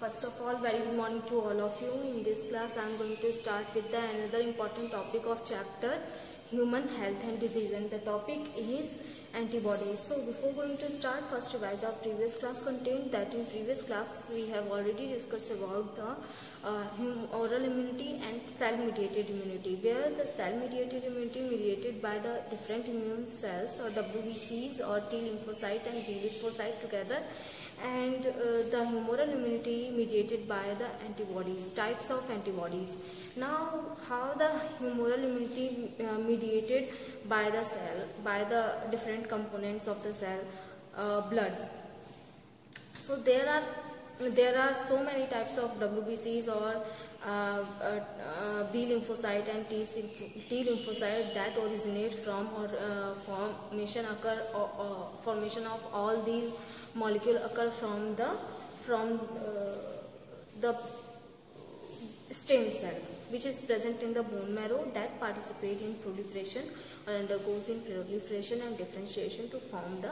First of all, very good morning to all of you. In this class, I am going to start with the another important topic of chapter Human Health and Disease, and the topic is antibodies. So before going to start, first revise our previous class content. That in previous class we have already discussed about the oral immunity and cell-mediated immunity, where the cell-mediated immunity mediated by the different immune cells or WBCs or T lymphocyte and B lymphocyte together, and the humoral immunity mediated by the antibodies, types of antibodies. Now, how the humoral immunity mediated by the cell, by the different components of the cell, blood. So there are so many types of WBCs or B lymphocyte and T lymphocyte that originate from or formation of all these molecules occur from the stem cell, which is present in the bone marrow, that participate in proliferation or undergoes in proliferation and differentiation to form the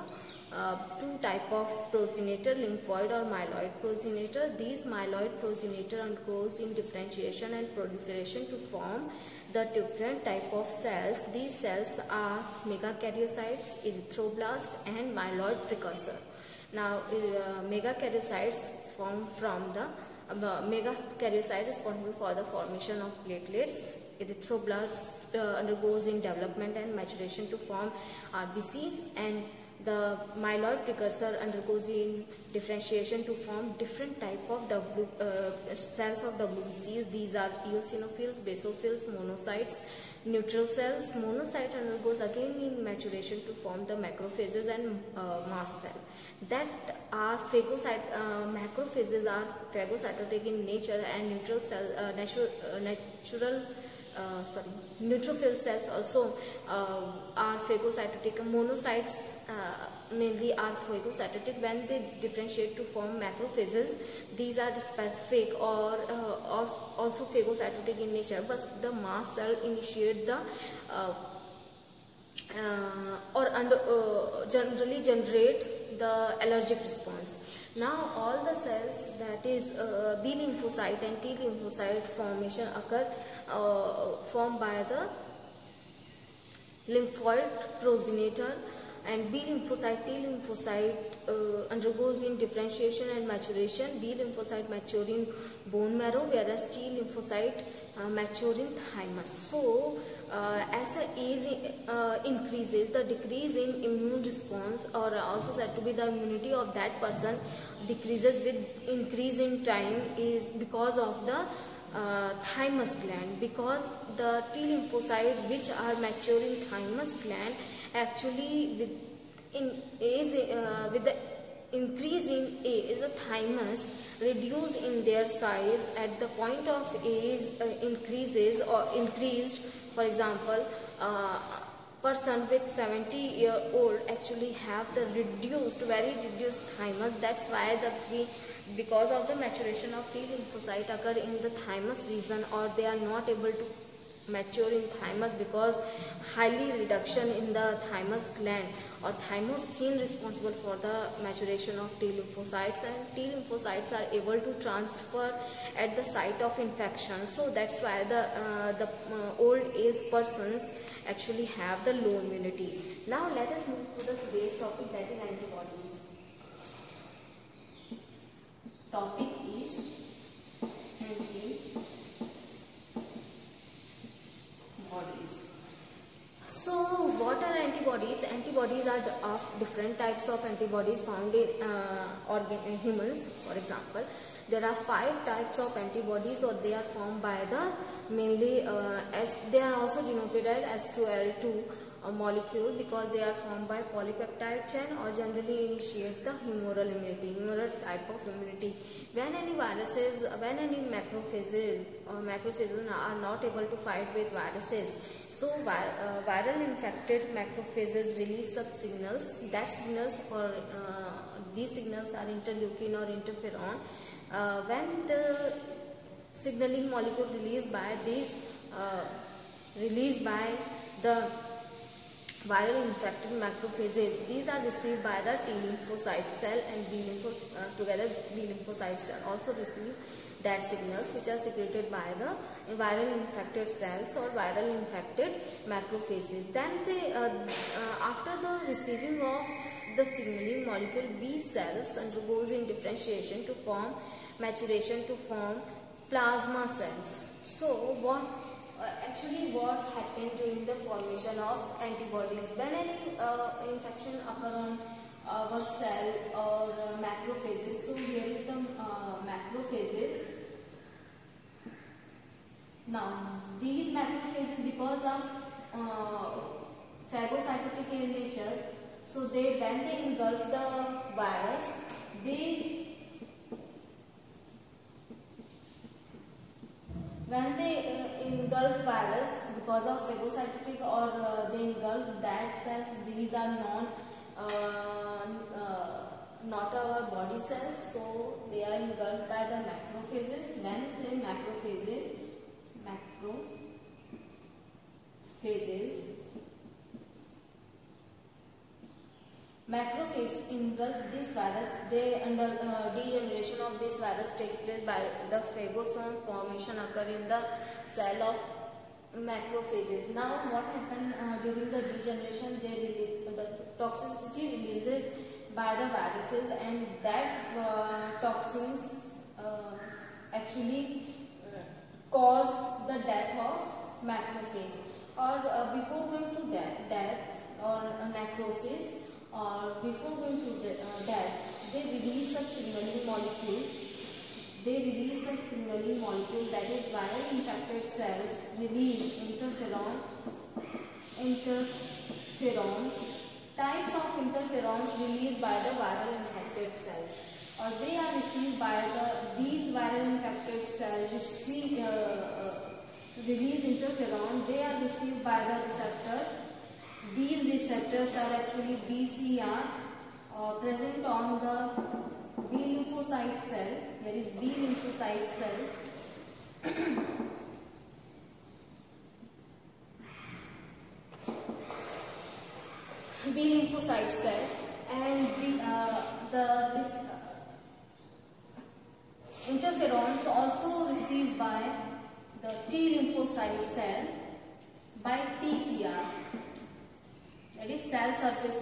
two type of progenitor, lymphoid or myeloid progenitor. These myeloid progenitor undergoes in differentiation and proliferation to form the different type of cells. These cells are megakaryocytes, erythroblasts and myeloid precursor. Now, megakaryocytes form from the megakaryocyte responsible for the formation of platelets. Erythroblasts undergoes in development and maturation to form RBCs, and the myeloid precursor undergoes in differentiation to form different type of cells of WBCs. These are eosinophils, basophils, monocytes, neutral cells. Monocyte undergoes again in maturation to form the macrophages and mast cell. That are phagocyte, macrophages are phagocytotic in nature, and neutrophil cells also are phagocytotic. Monocytes mainly are phagocytotic. When they differentiate to form macrophages, these are specific or also phagocytotic in nature, but the mast cell initiate the generally generate the allergic response. Now, all the cells, that is B lymphocyte and T lymphocyte formation occur formed by the lymphoid progenitor, and B lymphocyte, T lymphocyte undergoes in differentiation and maturation. B lymphocyte mature in bone marrow, whereas T lymphocyte mature in thymus. So, as the age increases, the decrease in immune response, or also said to be the immunity of that person, decreases with increase in time, is because of the thymus gland, because the T lymphocyte which are mature in thymus gland actually with the increase in age, the thymus reduce in their size at the point of age increases or increased. For example, person with 70-year-old actually have the very reduced thymus. That's why because of the maturation of T lymphocyte occur in the thymus region, or they are not able to mature in thymus because highly reduction in the thymus gland or thymosin responsible for the maturation of T lymphocytes, and T lymphocytes are able to transfer at the site of infection. So that's why the old age persons actually have the low immunity. Now let us move to the today's topic, that is antibodies. Topic is antibodies. So what are antibodies? Antibodies are of different types of antibodies found in humans. For example, there are 5 types of antibodies, or they are formed by the mainly they are also denoted as H2L2 molecule, because they are formed by polypeptide chain or generally initiate the humoral immunity, humoral type of immunity. When any macrophages are not able to fight with viruses, so viral infected macrophages release some signals. These signals are interleukin or interferon. When the signaling molecule released by the viral infected macrophages. These are received by the T lymphocyte cell and together B lymphocyte cell also receive that signals which are secreted by the viral infected cells or viral infected macrophages. Then they after the receiving of the signaling molecule, B cells undergoes in differentiation to form maturation to form plasma cells. So what happened during the formation of antibodies? When any infection occur on our cell or macrophages, so here is the macrophages. Now these macrophages, because of phagocytotic in nature, so when they engulf the virus, engulf virus because of phagocytotic, or they engulf that cells. These are not our body cells, so they are engulfed by the macrophages. When the macrophages engulf this virus, degeneration of this virus takes place by the phagosome formation occur in the cell of macrophages. Now what happens during the degeneration? The toxicity releases by the viruses, and that toxins actually cause the death of macrophage. Or before going to death or necrosis, or before going to death, they release some signaling molecule. That is, viral infected cells release interferons. Types of interferons released by the viral infected cells, or they are received by these viral infected cells release interferon. They are received by the receptor. These receptors are actually BCR present on the B lymphocyte cell. There is B lymphocyte cells. B lymphocyte cell, and this interferons also received by the T lymphocyte cell by TCR. That is cell surface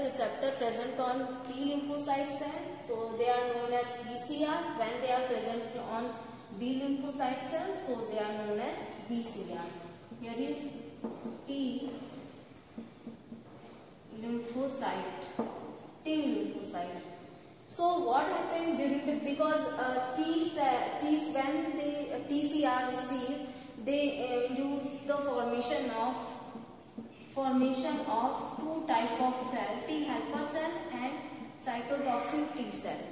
receptor present on T lymphocyte cell, so they are known as TCR. When they are present on B lymphocyte cell, so they are known as BCR. Here is T lymphocyte. So what happened during the, because when TCR receive, they induce the formation of two type of cell, T helper cell and cytotoxic T cell.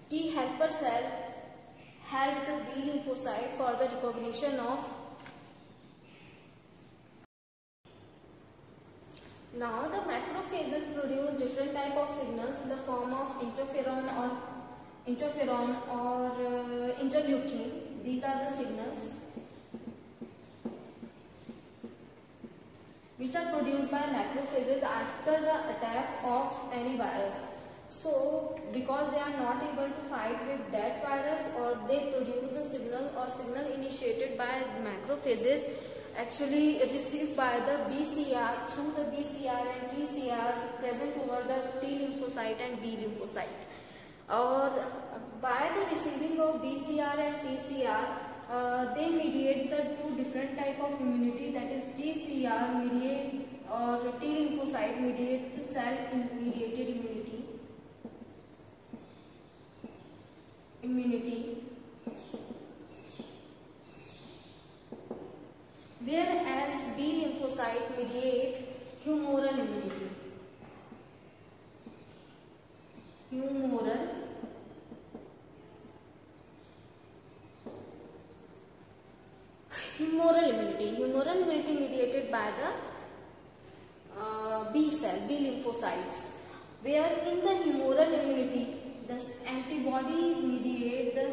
T helper cell help the B lymphocyte for the recognition of. Now the macrophages produce different type of signals in the form of interferon or interleukin. These are the signals which are produced by macrophages after the attack of any virus. So because they are not able to fight with that virus, or they produce the signal initiated by macrophages actually received by the BCR through the BCR and TCR present over the T lymphocyte and B lymphocyte. Or by the receiving of BCR and TCR, they mediate the two different type of immunity, that is TCR mediate or T lymphocyte mediate the cell mediated immunity, whereas B lymphocyte mediate humoral immunity. Humoral immunity mediated by the B lymphocytes, where in the humoral immunity the antibodies mediate the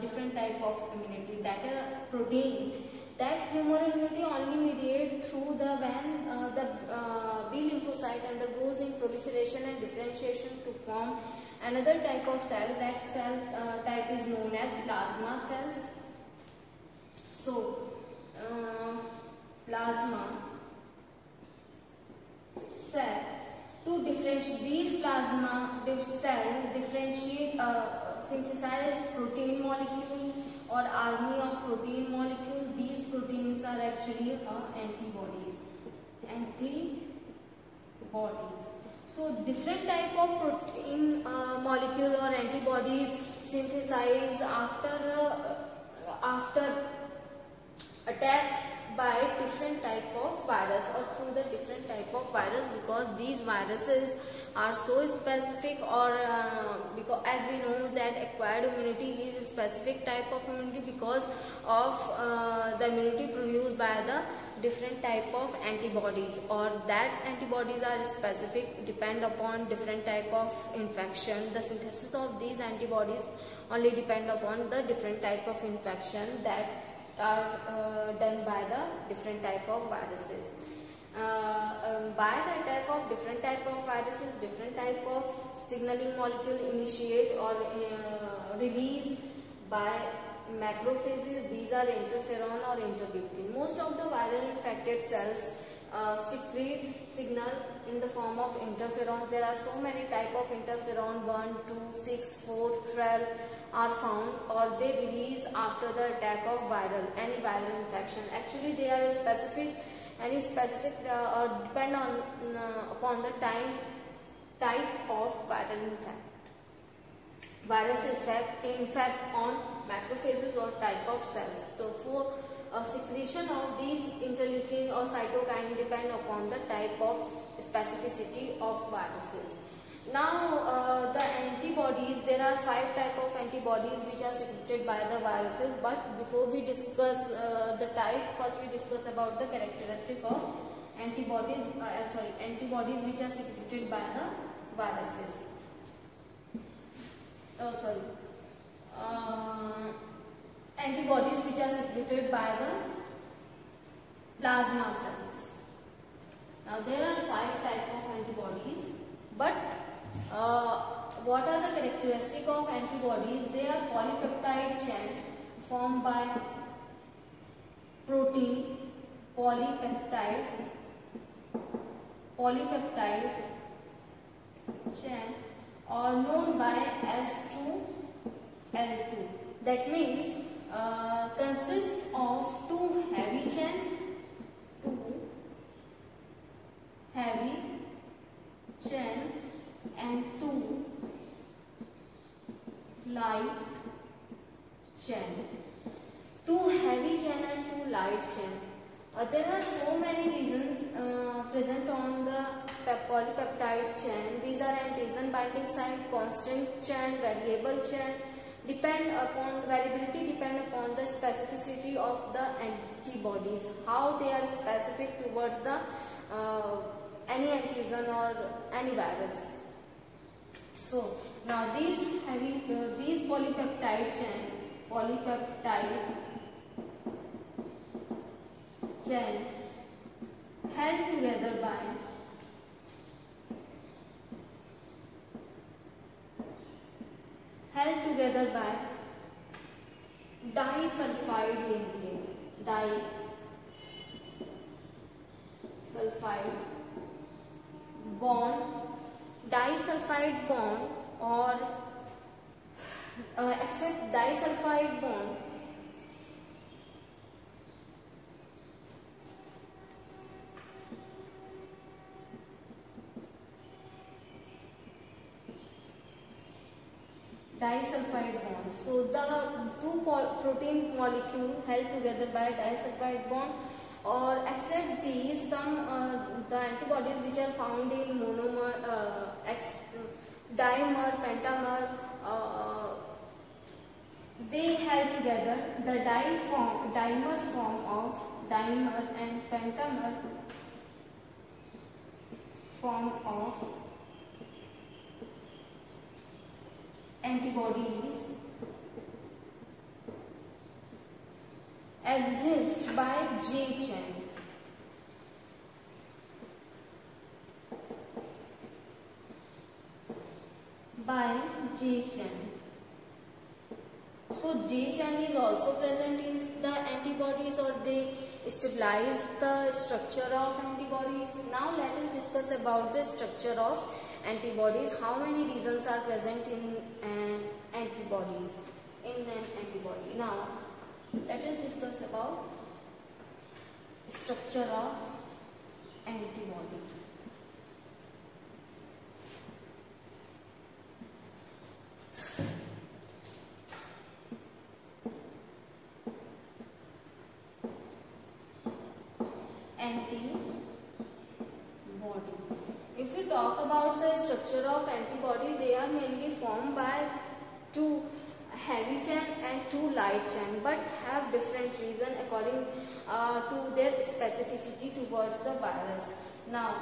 different type of immunity, that are protein That humoral immunity only mediated through the when the B lymphocyte undergoes in proliferation and differentiation to form another type of cell. That cell type is known as plasma cells. So, plasma cell to differentiate these plasma cell differentiate synthesize protein molecule or army of protein molecule. These proteins are actually antibodies. So different type of protein molecule or antibodies synthesized after attack by different type of virus or through the different type of virus, because these viruses are so specific, or because as we know that acquired immunity is a specific type of immunity because of the immunity produced by the different type of antibodies, or that antibodies are specific depend upon different type of infection. The synthesis of these antibodies only depend upon the different type of infection that are done by the different type of viruses. By the attack of different type of viruses, different type of signaling molecule initiate or release by macrophages. These are interferon or interleukin. Most of the viral infected cells secrete signal in the form of interferons. There are so many type of interferon, 1, 2, 6, 4, 12 are found, or they release after the attack of any viral infection. Actually they are specific, or depend on upon the type of viral virus infect on macrophages or type of cells. So for secretion of these interleukin or cytokine depend upon the type of specificity of viruses. Now the antibodies, there are 5 type of antibodies which are secreted by the viruses, but before we discuss the type, first we discuss about the characteristic of antibodies which are secreted by the viruses. Antibodies which are secreted by the plasma cells. Now there are 5 type of antibodies, but what are the characteristics of antibodies? They are polypeptide chain formed by protein polypeptide chain, or known by S2L2. That means consists of 2 heavy chain and 2 light chain. 2 heavy chain and 2 light chain. There are so many reasons present on the polypeptide chain. These are antigen binding site, constant chain, variable chain. Variability depend upon the specificity of the antibodies, how they are specific towards the any antigen or any virus. So now these polypeptide chain held together by disulfide linkage. Disulfide bond or except disulfide bond So the 2 protein molecule held together by disulfide bond, or except these the antibodies which are found in monomer, dimer, pentamer, they held together. The dimer form of dimer and pentamer form of antibodies exist by by J chain. So J chain is also present in the antibodies, or they stabilize the structure of antibodies. Now let us discuss about the structure of antibodies. How many regions are present in antibodies? In an antibody. Now let us discuss about structure of antibody. If we talk about the structure of antibody, they are mainly formed by two heavy chain and two light chain, but have different reason according to their specificity towards the virus. Now,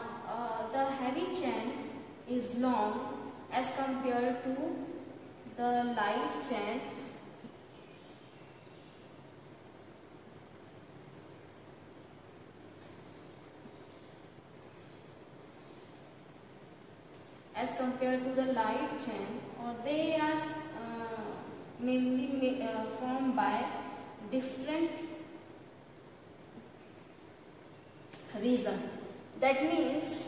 the heavy chain is long as compared to the light chain. As compared to the light chain, or they are mainly formed by different reason. That means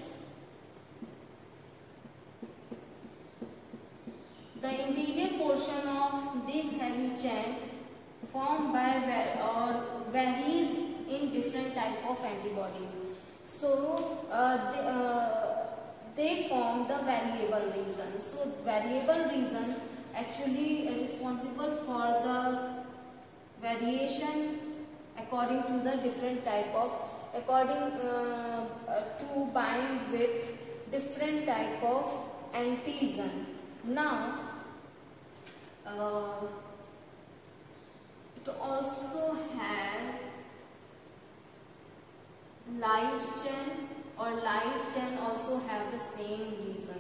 the interior portion of this heavy chain formed by or varies in different type of antibodies. So they form the variable region. So variable region actually responsible for the variation according to the different type of, according to bind with different type of antigen. Now it also has light chain, or light chain also have the same reason.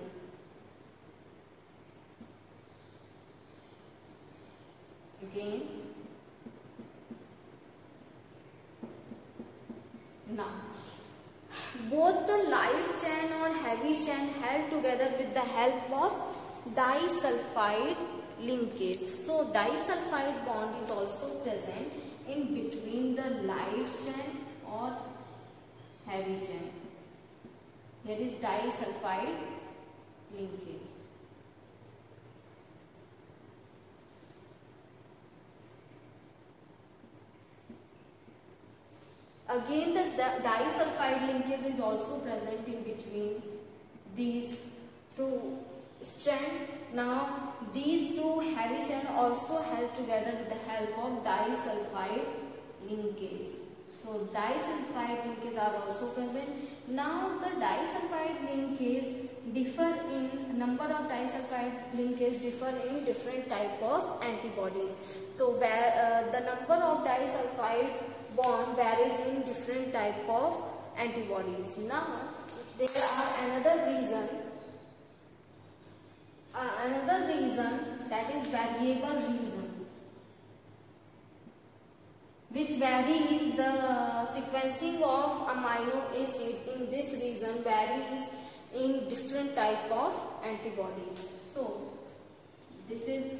Again, now both the light chain or heavy chain held together with the help of disulfide linkage. So disulfide bond is also present in between the light chain or heavy chain. Here is disulfide linkage. Again, this disulfide linkage is also present in between these two strands. Now, these two heavy chain also held together with the help of disulfide linkage. So, disulfide linkages are also present. Now, the disulfide linkage differ in, number of disulfide linkages differ in different type of antibodies. So, where the number of disulfide bond varies in different type of antibodies. Now, there are another reason that is variable reason, which varies the sequencing of amino acid in this region varies in different type of antibodies. So, this is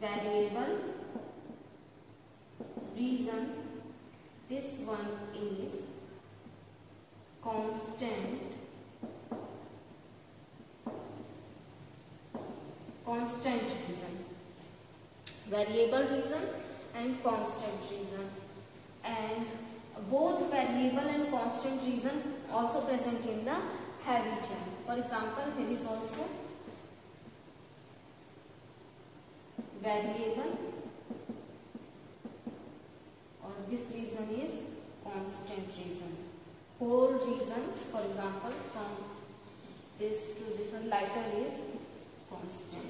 variable reason. This one is constant reason. Variable reason and constant reason, and both variable and constant reason also present in the heavy chain. For example, here is also variable, or this reason is constant reason. Whole reason, for example, from this to this one, lighter is constant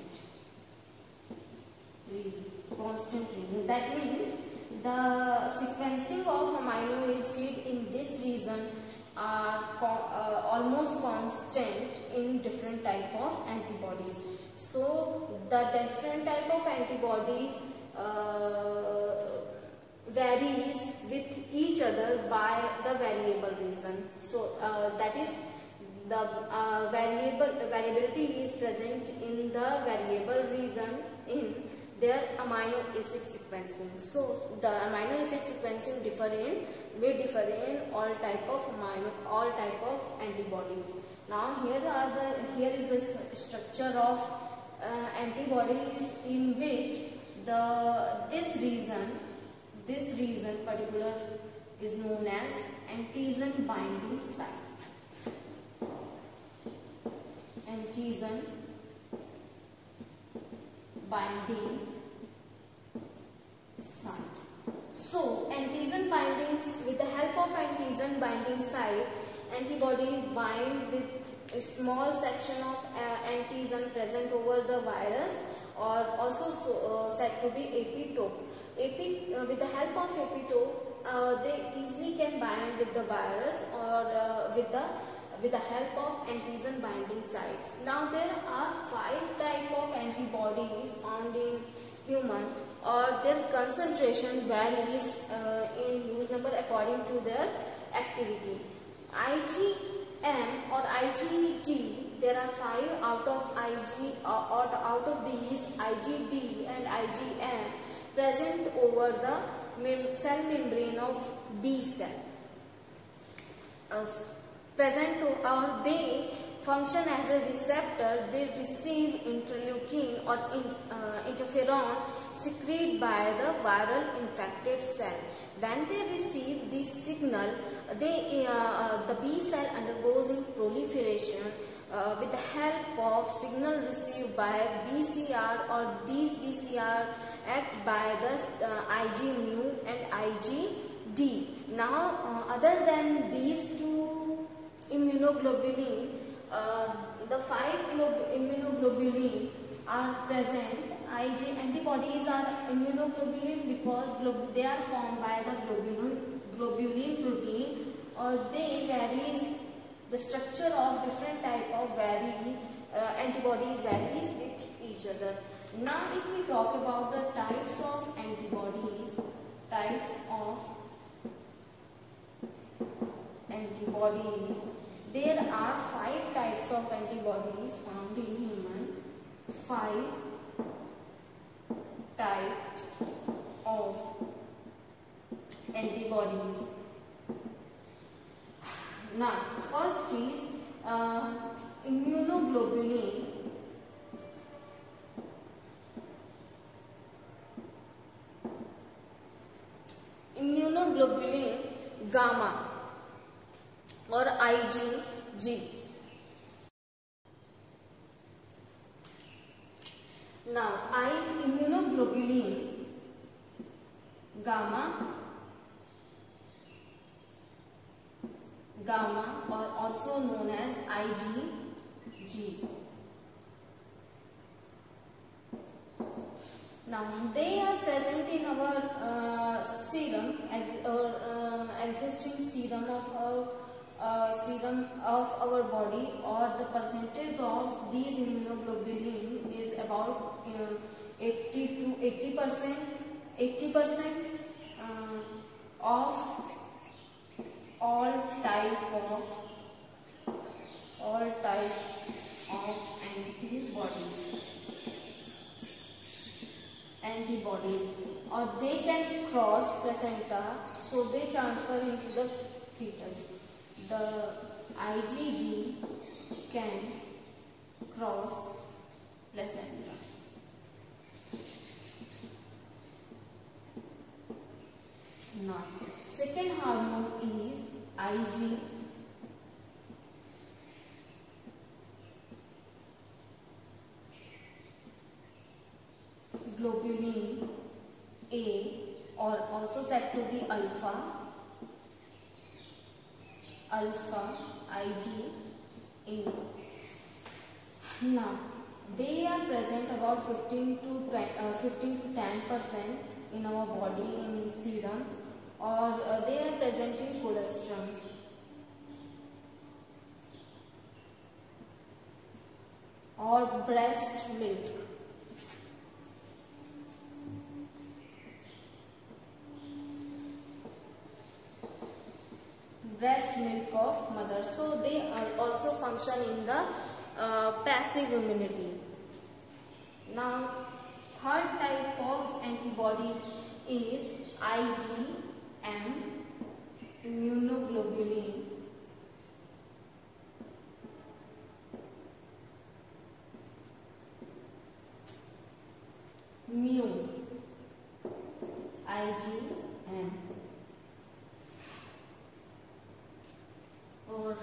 reason. That means the sequencing of amino acid in this region are almost constant in different type of antibodies. So the different type of antibodies varies with each other by the variable reason. So that is the variability is present in the variable region in their amino acid sequencing. So the amino acid sequencing may differ in all type of antibodies. Now here is the structure of antibodies, in which this region particular is known as antigen binding site. Antigen binding site. So with the help of antigen binding site, antibodies bind with a small section of antigen present over the virus, or also said to be epitope. With the help of epitope, they easily can bind with the virus, or with the help of antigen binding sites. Now there are 5 types of antibodies found in human, or their concentration varies in use number according to their activity. IgM or IgD, there are 5 out of these IgD and IgM present over the cell membrane of B cell. They function as a receptor. They receive interleukin or interferon secreted by the viral infected cell. When they receive this signal, the B cell undergoes in proliferation with the help of signal received by BCR, or these BCR act by the Ig-mu and Ig-D. Now, other than these two immunoglobulin, the 5 immunoglobulin are present. Antibodies are immunoglobulin because they are formed by the globulin protein, or they varies. The structure of different type of antibodies varies with each other. Now, if we talk about the types of antibodies, there are 5 types of antibodies found in human. 5 types of antibodies. Now, first is immunoglobulin. Immunoglobulin gamma or IgG. Now, immunoglobulin gamma or also known as IgG. Now, they are present in our serum, existing serum of our body, or the percentage of these immunoglobulin is about 80 to 80% of all type of antibodies, or they can cross placenta, so they transfer into the fetus. The IgG can cross placenta. Now, second hormone is globulin A, or also said to be alpha IgA. Now, they are present about 15 to 10% in our body in serum, or they are present in colostrum. Or breast milk. Breast milk of mother. So they also function in the passive immunity. Now third type of antibody is IgM immunoglobulin. IgM, or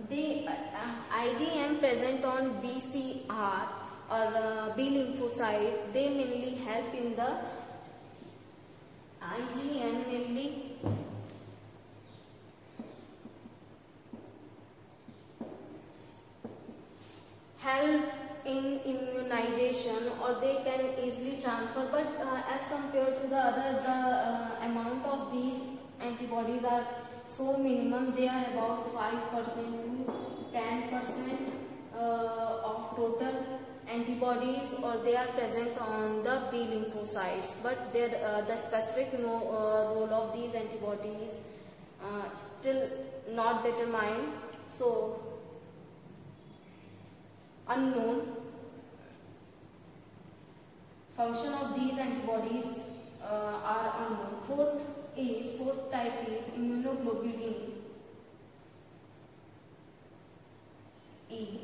they IgM present on BCR or B lymphocyte. They mainly help in the IgM mainly help in immunization, or they can easily transfer, but as compared to the other, the amount of these antibodies are so minimum. They are about 5% to 10% of total antibodies, or they are present on the B lymphocytes, but the specific role of these antibodies still not determined, so unknown. Function of these antibodies are unknown. Fourth type is immunoglobulin E.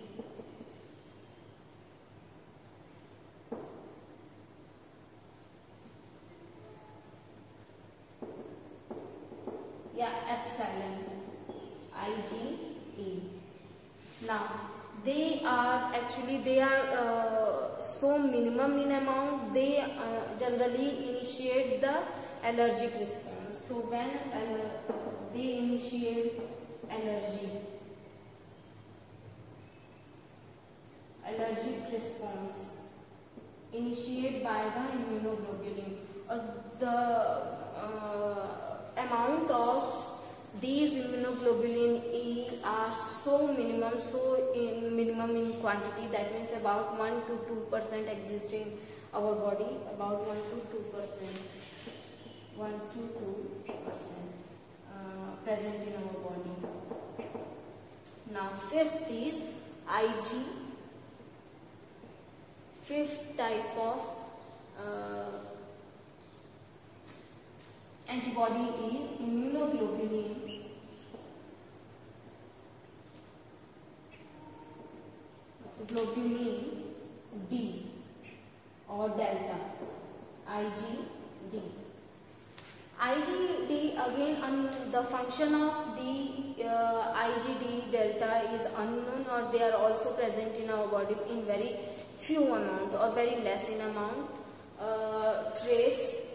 Epsilon, IgE. Now they are so minimum in amount. They generally initiate the allergic response. So when they initiate allergic response initiated by the immunoglobulin, the amount of these immunoglobulin E are so minimum, minimum in quantity, that means about 1 to 2% exist in our body, about 1 to 2%, 1 to 2% present in our body. Now fifth is fifth type of antibody is immunoglobulin D or delta, IgD. IgD again, the function of the IgD delta is unknown, or they are also present in our body in very few amount or very less in amount. Trace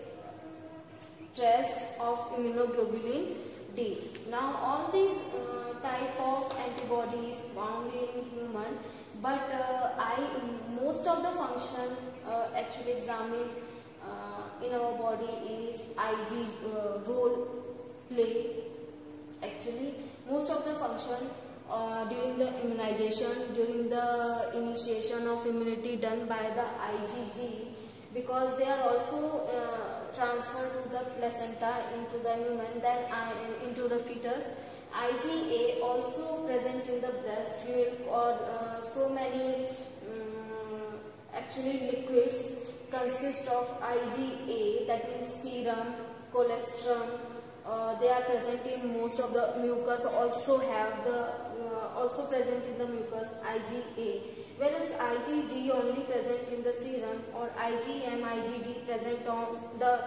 of immunoglobulin D. Now all these type of antibodies found in human, but most of the function actually examined in our body is Ig role play. Actually most of the function during the immunization, during the initiation of immunity done by the IgG, because they are also transferred to the placenta into the human, then into the fetus. IgA also present in the breast milk, or so many actually liquids consist of IgA, that means serum, cholesterol. They are present in most of the mucus, also have the also present in the mucus, IgA. Whereas IgG only present in the serum, or IgM, IgD present on the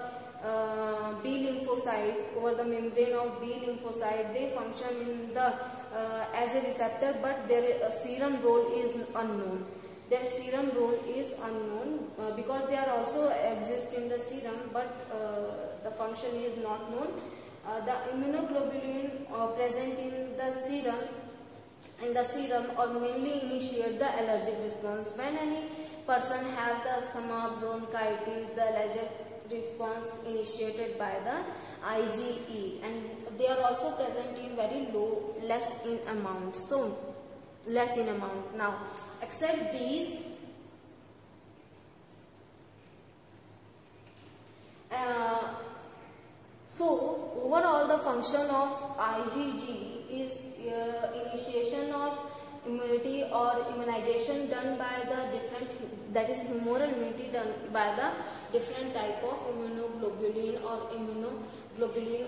B lymphocyte, over the membrane of B lymphocyte. They function in the as a receptor, but their serum role is unknown. Their serum role is unknown because they are also exist in the serum, but the function is not known. The immunoglobulin present in the serum or mainly initiate the allergic response. When any person have the asthma, bronchitis, the allergic response initiated by the IgE, and they are also present in very low, less in amount. So less in amount. Now except these, so overall the function of IgG is done by the different, that is humoral immunity done by the different type of immunoglobulin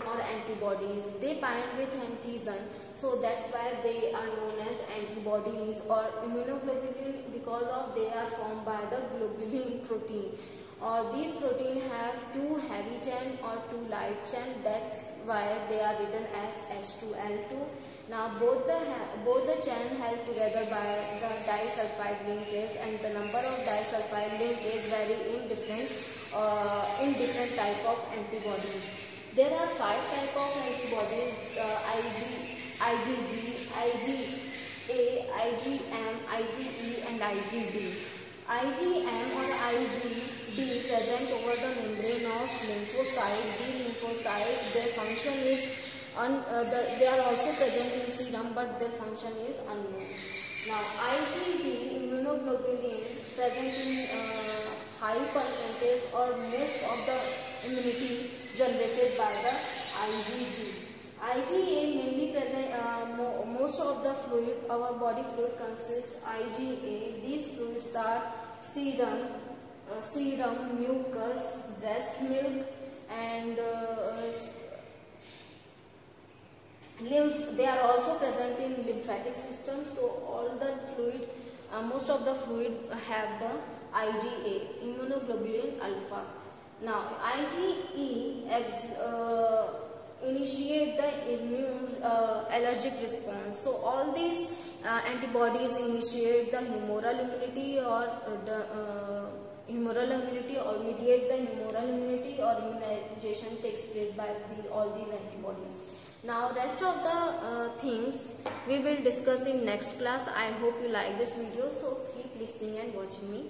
or antibodies. They bind with antigen, so that's why they are known as antibodies, or immunoglobulin because of they are formed by the globulin protein, or these protein have two heavy chain or two light chain, that's why they are written as H2L2. Now both the chain held together by the disulfide linkage, and the number of disulfide linkage vary in different type of antibodies. There are 5 type of antibodies: IgG, IgA, IgM, IgE, and IgD. IgM or IgD present over the membrane of lymphocyte. The lymphocyte, their function is they are also present in serum, but their function is unknown. Now IgG, immunoglobulin, present in high percentage or most of the immunity generated by the IgG. IgA mainly present, most of the fluid, our body fluid consists IgA. These fluids are serum, mucus, breast milk, and lymph. They are also present in lymphatic system. So all the fluid, most of the fluid have the IgA, immunoglobulin alpha. Now IgE initiate the immune allergic response. So all these antibodies initiate the humoral immunity or mediate the humoral immunity, or immunization takes place by all these antibodies. Now rest of the things we will discuss in next class. I hope you like this video, so keep listening and watching me.